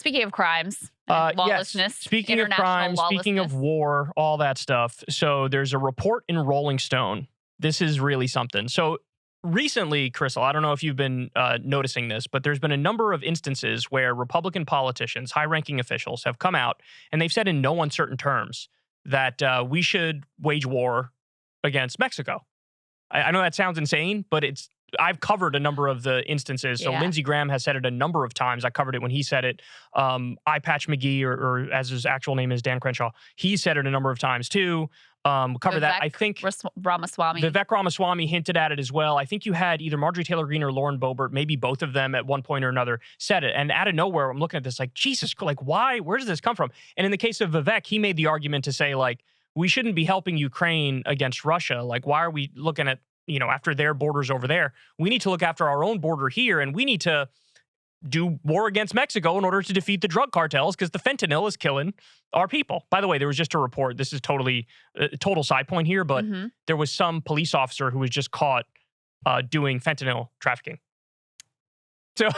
speaking of crimes, Yes. lawlessness, Speaking of international crime, speaking of lawlessness. war, all that stuff. So there's a report in Rolling Stone. This is really something. So recently, Krystal, I don't know if you've been noticing this, but there's been a number of instances where Republican politicians, high-ranking officials, have come out and they've said in no uncertain terms that we should wage war against Mexico. I know that sounds insane, but I've covered a number of the instances. So Yeah. Lindsey Graham has said it a number of times. I covered it when he said it. Eye Patch McGee, or as his actual name is, Dan Crenshaw, he said it a number of times too. Cover that. I think Ramaswamy. Vivek Ramaswamy hinted at it as well. I think you had either Marjorie Taylor Greene or Lauren Boebert, maybe both of them at one point or another said it. And out of nowhere, I'm looking at this like, Jesus, like why? Where does this come from? And in the case of Vivek, he made the argument to say like, we shouldn't be helping Ukraine against Russia. Like, why are we looking at, after their borders over there? We need to look after our own border here, and we need to do war against Mexico in order to defeat the drug cartels because the fentanyl is killing our people. By the way, there was just a report. This is totally total side point here, but there was some police officer who was just caught doing fentanyl trafficking.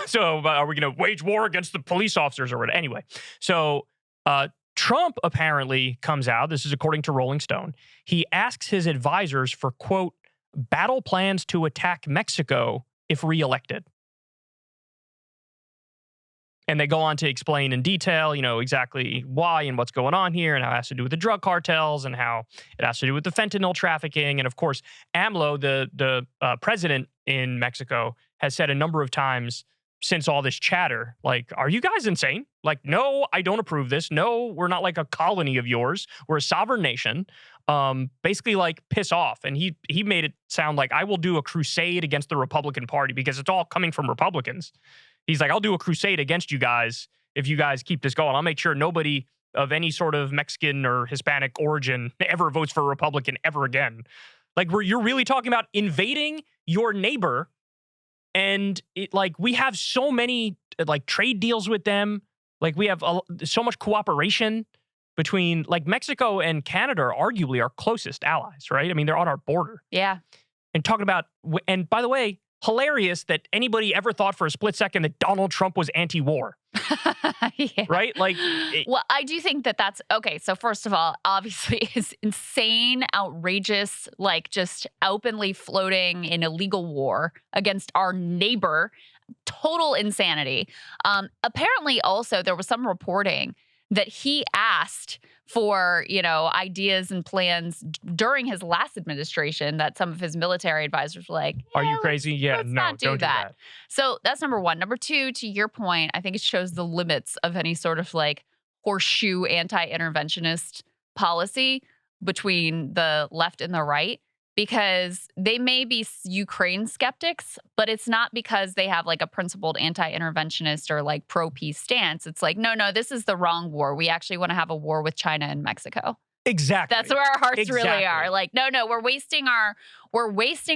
So are we going to wage war against the police officers or what? Anyway, so Trump apparently comes out. This is according to Rolling Stone. He asks his advisors for, quote, battle plans to attack Mexico if reelected. And they go on to explain in detail, exactly why and what's going on here and how it has to do with the drug cartels and how it has to do with the fentanyl trafficking. And of course, AMLO, the president in Mexico, has said a number of times since all this chatter, like, are you guys insane? Like, no, I don't approve this. No, we're not like a colony of yours. We're a sovereign nation. Basically, like, piss off. And he made it sound like I will do a crusade against the Republican Party because it's all coming from Republicans. He's like, I'll do a crusade against you guys if you guys keep this going. I'll make sure nobody of any sort of Mexican or Hispanic origin ever votes for a Republican ever again. Like, you're really talking about invading your neighbor. And we have so many trade deals with them. Like, we have so much cooperation between Mexico and Canada are arguably our closest allies, right? I mean, they're on our border. Yeah. And talking about, and by the way, hilarious that anybody ever thought for a split second that Donald Trump was anti-war. Yeah. Right? Well, I do think that's okay. So first of all, obviously it's insane, outrageous, just openly floating in illegal war against our neighbor. Total insanity. Apparently also there was some reporting that he asked for, ideas and plans during his last administration that some of his military advisors were like, are you crazy? Yeah, let's no, not don't do that. So that's number one. Number two, to your point, I think it shows the limits of any sort of horseshoe anti-interventionist policy between the left and the right. Because they may be Ukraine skeptics, but it's not because they have a principled anti-interventionist or pro-peace stance. It's no, this is the wrong war. We actually want to have a war with China and Mexico. Exactly. That's where our hearts really are. No, we're wasting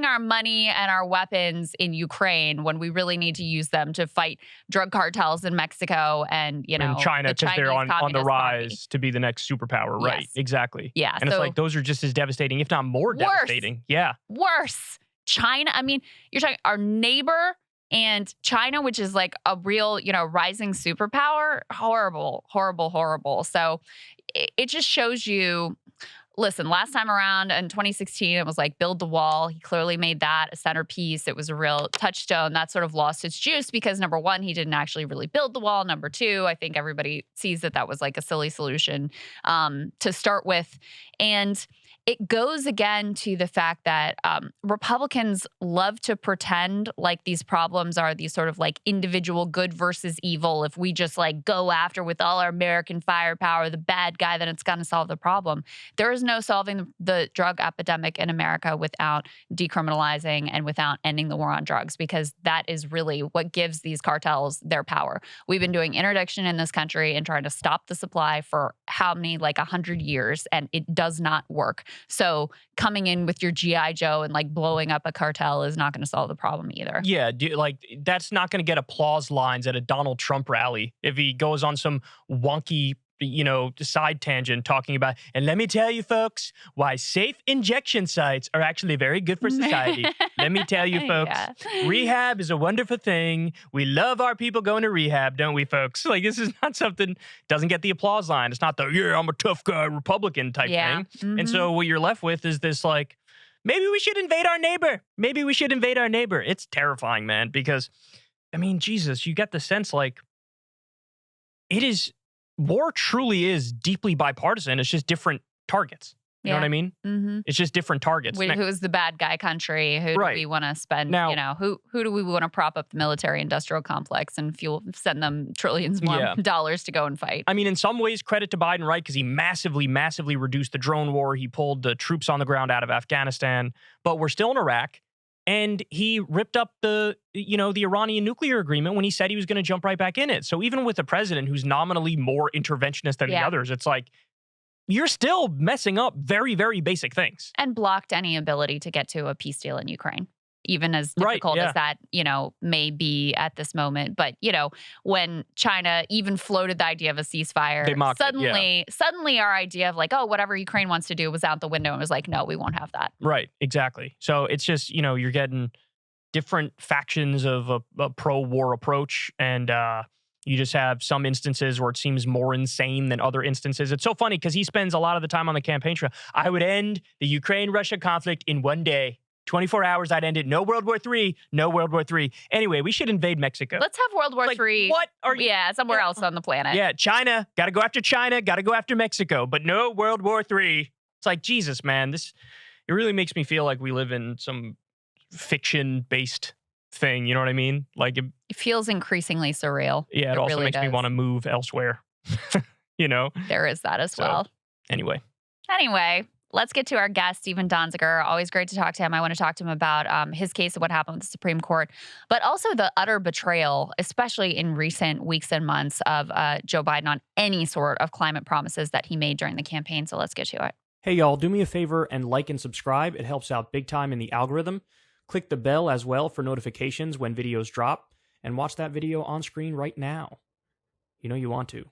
our money and our weapons in Ukraine when we really need to use them to fight drug cartels in Mexico and and China, because they're on the rise to be the next superpower. Right. Yes. Exactly. Yeah. And it's those are just as devastating, if not more devastating. Yeah. Worse. China. I mean, you're talking our neighbor and China, which is a real, rising superpower. Horrible, horrible, horrible. So it just shows you, listen, last time around in 2016, it was build the wall. He clearly made that a centerpiece. It was a real touchstone. That sort of lost its juice because number one, he didn't actually really build the wall. Number two, I think everybody sees that was a silly solution to start with. And it goes again to the fact that Republicans love to pretend like these problems are these sort of individual good versus evil. If we just go after with all our American firepower, the bad guy, then it's going to solve the problem. There is no solving the drug epidemic in America without decriminalizing and without ending the war on drugs, because that is really what gives these cartels their power. We've been doing interdiction in this country and trying to stop the supply for how many, 100 years, and it does not work. So coming in with your G.I. Joe and blowing up a cartel is not going to solve the problem either. Yeah, that's not going to get applause lines at a Donald Trump rally if he goes on some wonky, side tangent talking about, and let me tell you, folks, why safe injection sites are actually very good for society. Let me tell you, folks, rehab is a wonderful thing. We love our people going to rehab, don't we, folks? Like, this is not something, doesn't get the applause line. It's not the, yeah, I'm a tough guy Republican type thing. And so what you're left with is this, like, maybe we should invade our neighbor. Maybe we should invade our neighbor. It's terrifying, man, because, I mean, Jesus, you get the sense, like, war truly is deeply bipartisan. It's just different targets. You know what I mean? It's just different targets. Who's the bad guy country? Who do we want to spend, now, who do we want to prop up the military industrial complex and send them trillions more dollars to go and fight? I mean, in some ways, credit to Biden, right? Because he massively, massively reduced the drone war. He pulled the troops on the ground out of Afghanistan, but we're still in Iraq. And he ripped up the Iranian nuclear agreement when he said he was going to jump right back in it. So even with a president who's nominally more interventionist than the others, it's like, you're still messing up very, very basic things. And blocked any ability to get to a peace deal in Ukraine, even as difficult as that, may be at this moment. But, when China even floated the idea of a ceasefire, they mocked suddenly our idea of like, oh, whatever Ukraine wants to do was out the window and was like, no, we won't have that. Right, exactly. So it's just, you're getting different factions of a pro-war approach, and you just have some instances where it seems more insane than other instances. It's so funny because he spends a lot of the time on the campaign trail. I would end the Ukraine-Russia conflict in one day. 24 hours, I'd end it. No World War III. No World War III. Anyway, we should invade Mexico. Let's have World War III. What are you? Yeah, somewhere else on the planet. Yeah, China. Got to go after China. Got to go after Mexico. But no World War III. It's like, Jesus, man. It really makes me feel like we live in some fiction-based thing, you know what I mean? Like it feels increasingly surreal. Yeah, it also really makes me want to move elsewhere. There is that as well. Anyway, let's get to our guest, Stephen Donziger. Always great to talk to him. I want to talk to him about his case of what happened with the Supreme Court, but also the utter betrayal, especially in recent weeks and months, of Joe Biden on any sort of climate promises that he made during the campaign. So let's get to it. Hey, y'all, do me a favor and like and subscribe. It helps out big time in the algorithm. Click the bell as well for notifications when videos drop, and watch that video on screen right now. You know you want to.